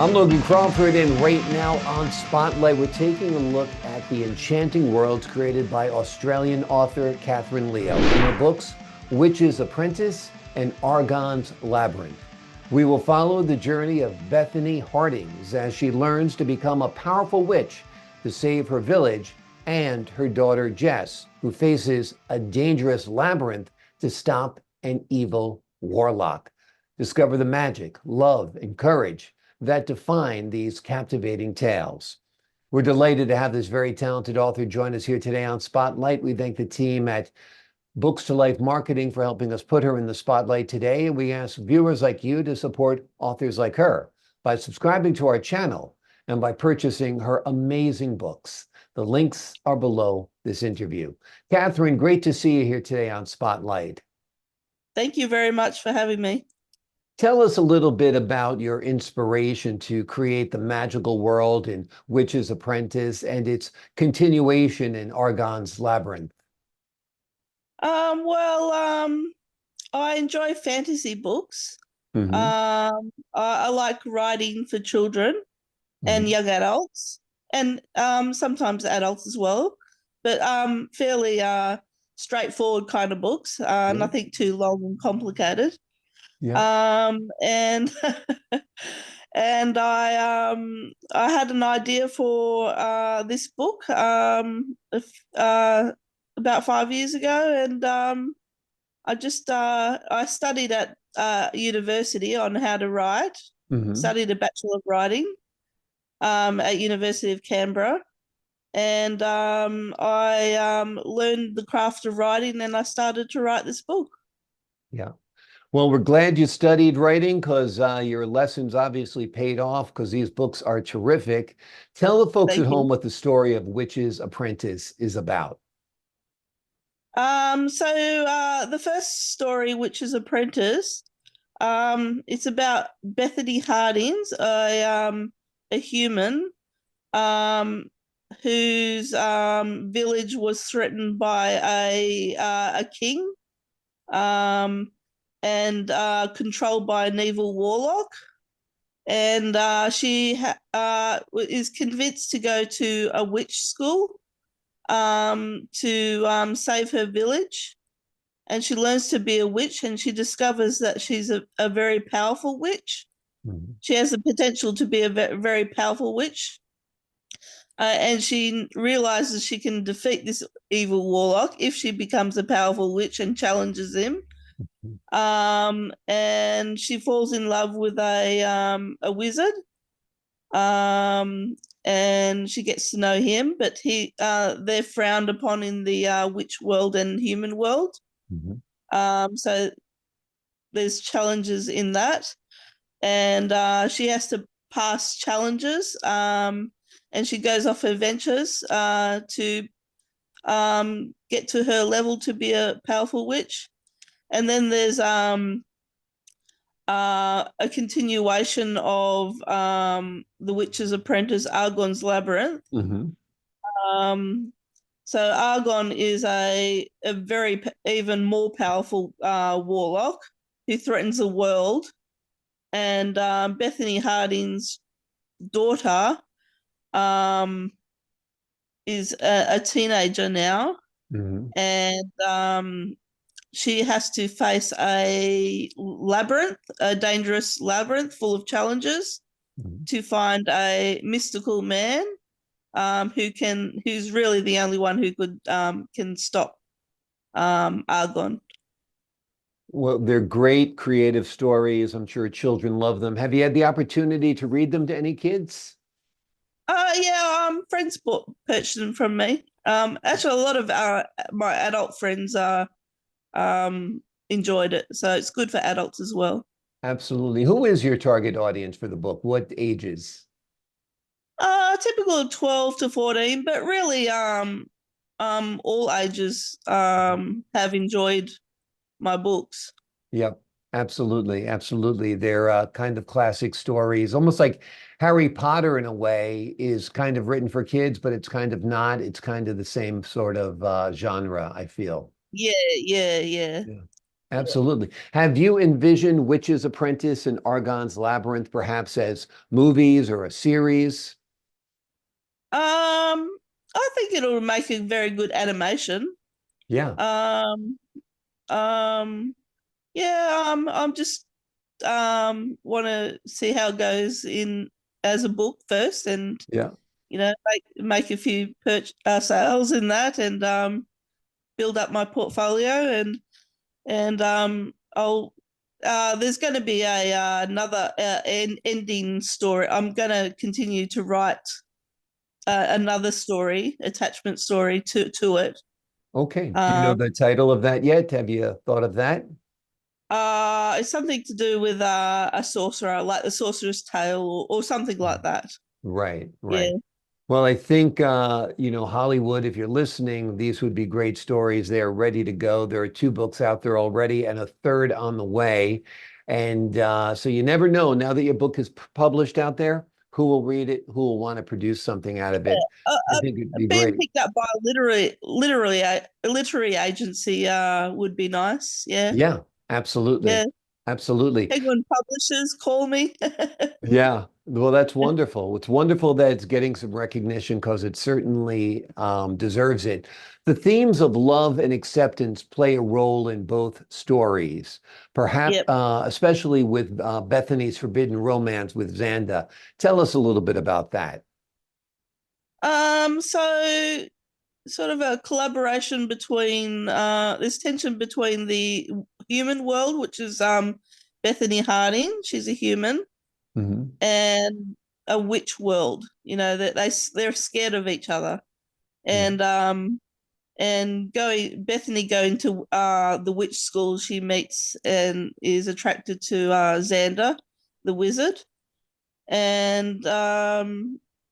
I'm Logan Crawford, and right now on Spotlight, we're taking a look at the enchanting worlds created by Australian author Kathryn Leo in her books, Witch's Apprentice and Argon's Labyrinth. We will follow the journey of Bethany Hardings as she learns to become a powerful witch to save her village and her daughter Jess, who faces a dangerous labyrinth to stop an evil warlock. Discover the magic, love, and courage that define these captivating tales. We're delighted to have this very talented author join us here today on Spotlight. We thank the team at Books to Life Marketing for helping us put her in the spotlight today. And we ask viewers like you to support authors like her by subscribing to our channel and by purchasing her amazing books. The links are below this interview. Kathryn, great to see you here today on Spotlight. Thank you very much for having me. Tell us a little bit about your inspiration to create the magical world in Witch's Apprentice and its continuation in Argon's Labyrinth. I enjoy fantasy books. Mm-hmm. I like writing for children and young adults, and sometimes adults as well, but fairly straightforward kind of books, nothing too long and complicated. Yeah. And and I had an idea for this book about 5 years ago, and I studied at university on how to write. Studied a Bachelor of Writing at University of Canberra, and I learned the craft of writing, and I started to write this book. Yeah. Well, we're glad you studied writing because your lessons obviously paid off because these books are terrific. Tell the folks at home what the story of Witch's Apprentice is about. The first story, Witch's Apprentice, it's about Bethany Hardings, a human whose village was threatened by a king. And controlled by an evil warlock. And she is convinced to go to a witch school to save her village. And she learns to be a witch, and she discovers that she's a very powerful witch. She has the potential to be a very powerful witch. And she realizes she can defeat this evil warlock if she becomes a powerful witch and challenges him. And she falls in love with a wizard, and she gets to know him, but they're frowned upon in the witch world and human world. So there's challenges in that, and she has to pass challenges, and she goes off her ventures to get to her level to be a powerful witch. And then there's a continuation of The Witch's Apprentice, Argon's Labyrinth. So Argon is a very even more powerful warlock who threatens the world. And Bethany Harding's daughter is a teenager now. And she has to face a dangerous labyrinth full of challenges to find a mystical man who's really the only one who can stop Argon. Well, they're great creative stories. I'm sure children love them. Have you had the opportunity to read them to any kids? Yeah, friends purchased them from me. Actually, a lot of my adult friends enjoyed it, so it's good for adults as well. Absolutely. Who is your target audience for the book? What ages? Typical of 12 to 14, but really all ages have enjoyed my books. Yep, absolutely, absolutely. They're kind of classic stories, almost like Harry Potter in a way is kind of written for kids, but it's kind of not. It's kind of the same sort of genre, I feel. Yeah. Absolutely. Have you envisioned Witch's Apprentice and Argon's Labyrinth perhaps as movies or a series? I think it'll make a very good animation. Yeah. Um, um, yeah, I'm just want to see how it goes in as a book first, and Yeah. make a few sales in that, and build up my portfolio, and I'll there's going to be a another ending story. I'm going to continue to write another story, attachment story to it. Okay. Do you know Um, the title of that yet? Have you thought of that? it's something to do with a sorcerer, like the Sorcerer's Tale, or something like that. Right, Yeah, right. Well, I think Hollywood, if you're listening, these would be great stories. They are ready to go. There are two books out there already and a third on the way. And so you never know now that your book is published out there, who will read it, who will want to produce something out of it. I think it'd be being great. picked up by a literary agency would be nice. Yeah, Yeah, absolutely. yeah. Absolutely. Penguin Publishers, call me. Yeah, well, that's wonderful. It's wonderful that it's getting some recognition because it certainly deserves it. The themes of love and acceptance play a role in both stories, perhaps Yep. especially with Bethany's Forbidden Romance with Zanda. Tell us a little bit about that. So sort of a collaboration between there's tension between the human world, which is Bethany Harding, she's a human, Hmm. and a witch world. That they're scared of each other, Yeah. and going Bethany going to the witch school, she meets and is attracted to Xander, the wizard, and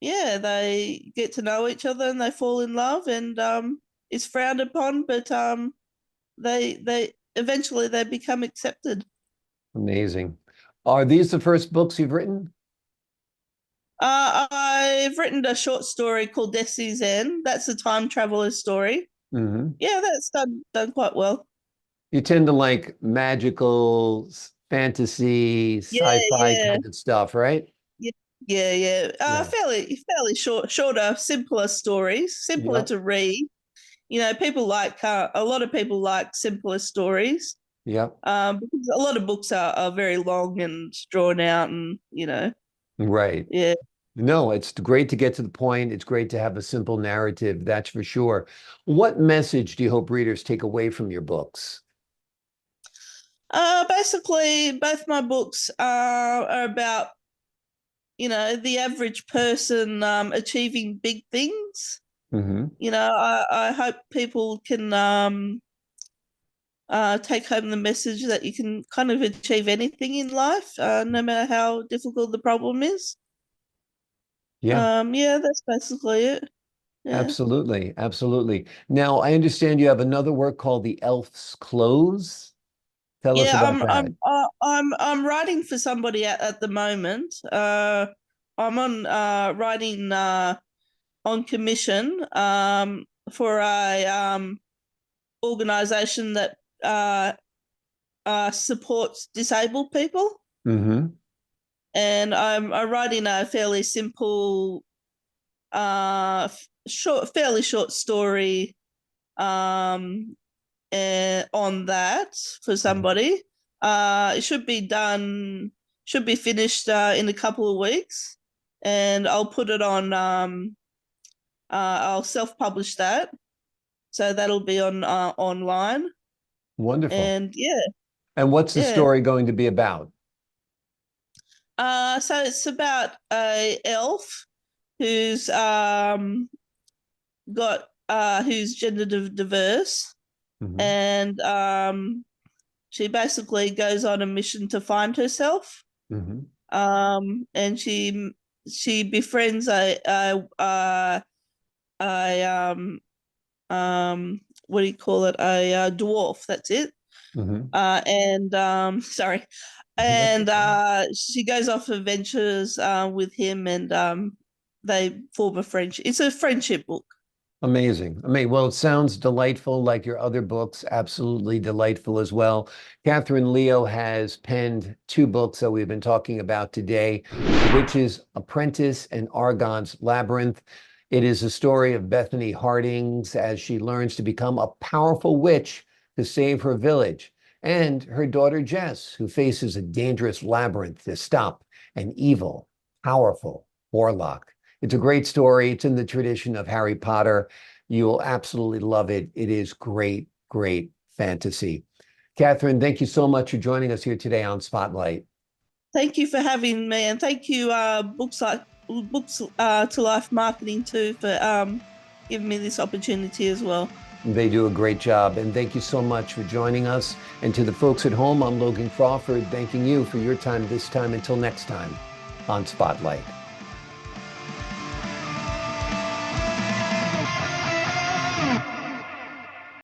yeah, they get to know each other and they fall in love, and it's frowned upon, but they eventually they become accepted. Amazing. Are these the first books you've written? I've written a short story called Destiny's End. That's a time traveler story. Hmm. Yeah, that's done quite well. You tend to like magical, fantasy, Yeah, sci-fi yeah. kind of stuff, right? Yeah, yeah, yeah. Yeah. Fairly shorter, simpler stories, simpler Yep. to read. People like a lot of people like simpler stories. Yep. Because a lot of books are very long and drawn out, and Right. yeah. No, it's great to get to the point. It's great to have a simple narrative, that's for sure. What message do you hope readers take away from your books? Basically, both my books are about the average person achieving big things. Hmm. I hope people can take home the message that you can kind of achieve anything in life, no matter how difficult the problem is. Yeah, Yeah, that's basically it. Yeah, absolutely. Absolutely. Now, I understand you have another work called The Elf's Clothes. Tell us yeah. about that. I'm writing for somebody at the moment. I'm on writing on commission for a organization that supports disabled people, Hmm. and I'm writing a fairly simple, fairly short story um, on that for somebody. It should be finished in a couple of weeks, and I'll put it on. I'll self-publish that, so that'll be on online. Wonderful. And yeah, And what's the yeah. story going to be about? So it's about a elf who's got who's gender diverse, Hmm. and she basically goes on a mission to find herself. Hmm. And she befriends a what do you call it, a dwarf, that's it. Hmm. And sorry, That's and okay. she goes off adventures with him, and they form a friendship. It's a friendship book. Amazing. Amazing. Well, it sounds delightful, like your other books, absolutely delightful as well. Kathryn Leo has penned two books that we've been talking about today, which is Apprentice and Argon's Labyrinth. It is a story of Bethany Hardings as she learns to become a powerful witch to save her village, and her daughter Jess, who faces a dangerous labyrinth to stop an evil, powerful warlock. It's a great story. It's in the tradition of Harry Potter. You will absolutely love it. It is great, great fantasy. Kathryn, thank you so much for joining us here today on Spotlight. Thank you for having me, and thank you, Books to Life Marketing too, for giving me this opportunity as well. They do a great job, and thank you so much for joining us. And to the folks at home, I'm Logan Crawford, thanking you for your time this time. Until next time on Spotlight.